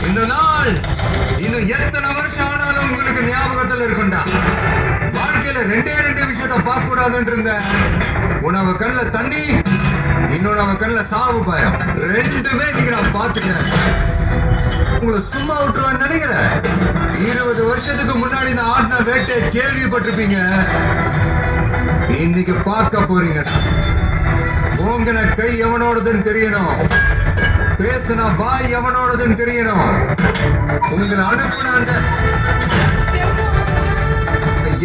இந்த நாள் இன்னும் எத்தனை வருஷம் ஆனாலும் உங்களுக்கு ஞாபகத்தில் இருக்குண்டா. வாழ்க்கையில ரெண்டே விஷயத்த பார்க்க கூடாதுன்னு இருந்த. உணவு கண்ணுல தண்ணி, இன்னொரு கண்ணுல சாவு பயம். ரெண்டுமே நீங்க நான் பார்த்துட்டேன். உங்களை சும்மா விட்டுருவான்னு நினைக்கிறேன். 20 வருஷத்துக்கு முன்னாடி நான் ஆடின வேட்டையை கேள்விப்பட்டிருப்பீங்க. இன்னைக்கு பார்க்க போறீங்க. ஓங்கின கை எவனோடதுன்னு தெரியணும், பேசுன வாய் எவனோடதுன்னு தெரியணும். உங்களை அனுப்புன அந்த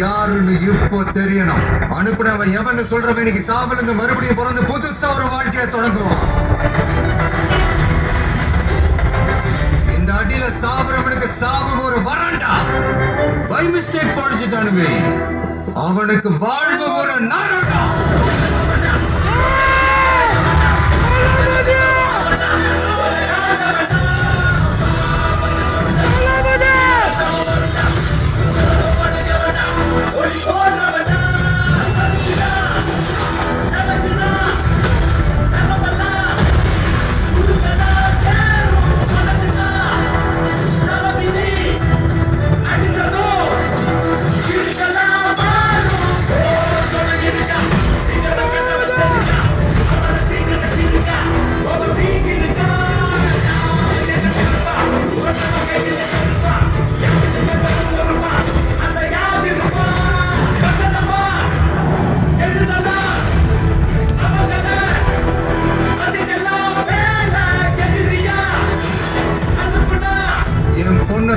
யாருன்னு இப்போ தெரியணும். அனுப்புனவன் எவன்னு சொல்றவன் இன்னைக்கு சாவல் இருந்து மறுபடியும் பிறந்து புதுசா ஒரு வாழ்க்கையை தொடங்குவான். இந்த அடியில சாவரவனுக்கு சாவு ஒரு வராண்டா. பை மிஸ்டேக் படிச்சுட்டானுமே, அவனுக்கு வாழ்வு ஒரு நரகா.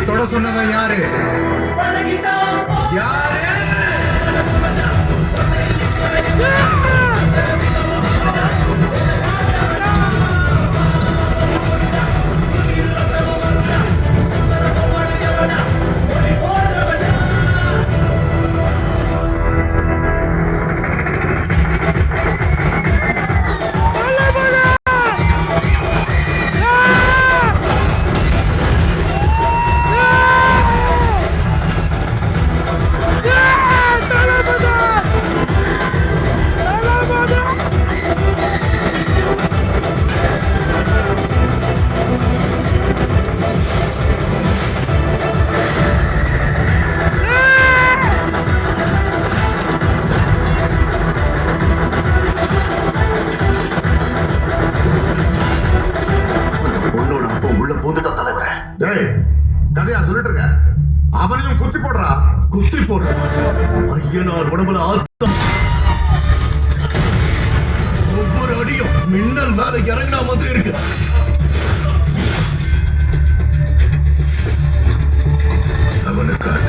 தொட சொன்னவன் யாரு? யாரு? கதையா சொல்லிட்டு இருக்க. அவனையும் குத்தி போடுறா. குத்தி போடுறா. ஐயனார் உடம்புல ஆத்தம். ஒவ்வொரு அடியும் மின்னல் மேல இறங்கின மாதிரி இருக்கு. அவனுக்காக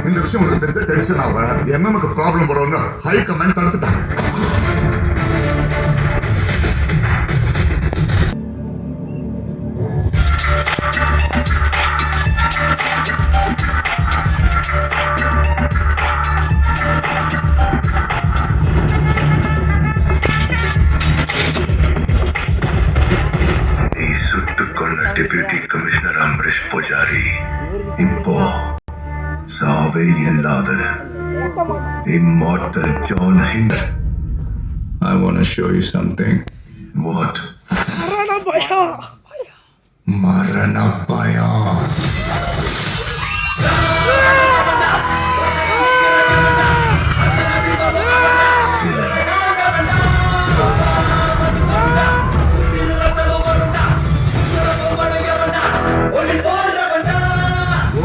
இந்த விஷயம் உங்களுக்கு தெரிஞ்ச டென்ஷன் ஆக எம்எம்க்கு ப்ராப்ளம் வரும்னு ஹை கமாண்ட் தடுத்துட்டாங்க. நீ சுட்டுக் கொண்ட டெபியூட்டி கமிஷனர் அம்பரீஷ் பூஜாரி இப்போ சாவே இல்லாத immortal John Hind. I want to show you something. What? Maranapaya.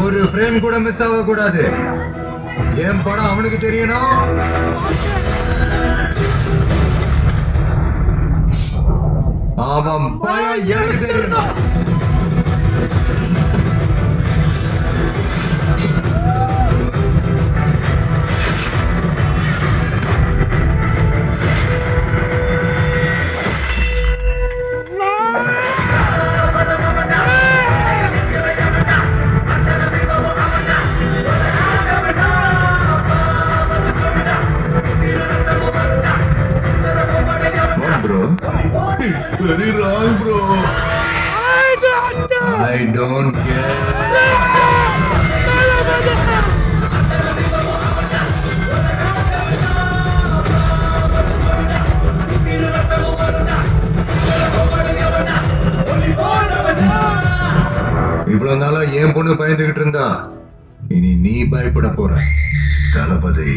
ஒரு ஃப்ரேம் கூட மிஸ் ஆக கூடாது. என் படம் அவனுக்கு தெரியணும். அவன் பயம் எனக்கு தெரியணும். I don't care. இவ்வளவு நாளா என் பொண்ணு பயந்துகிட்டு இருந்தா, இனி நீ பயப்பட போற. தளபதி,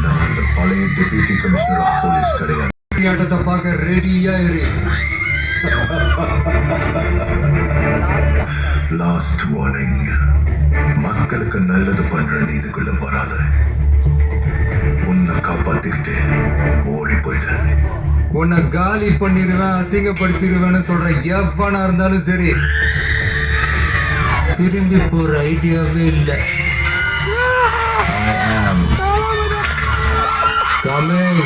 நான் அந்த பழைய டெபியூட்டி கமிஷனர் ஆஃப் போலீஸ் கிடையாது. ஆட்டத்தை பார்க்க ரெடியா இரு. லாஸ்ட் வார்னிங், மக்களுக்கு நல்லது பண்ற நீதிக்குள்ள வராத. உன்னை காப்பாத்திக்கிட்டு ஓடி போயிடு. உன்னை காலி பண்ணிடுவேன், அசிங்கப்படுத்திடுவேன்னு சொல்ற எவனா இருந்தாலும் சரி, திரும்பி போற ஐடியாவே இல்லை. I am coming.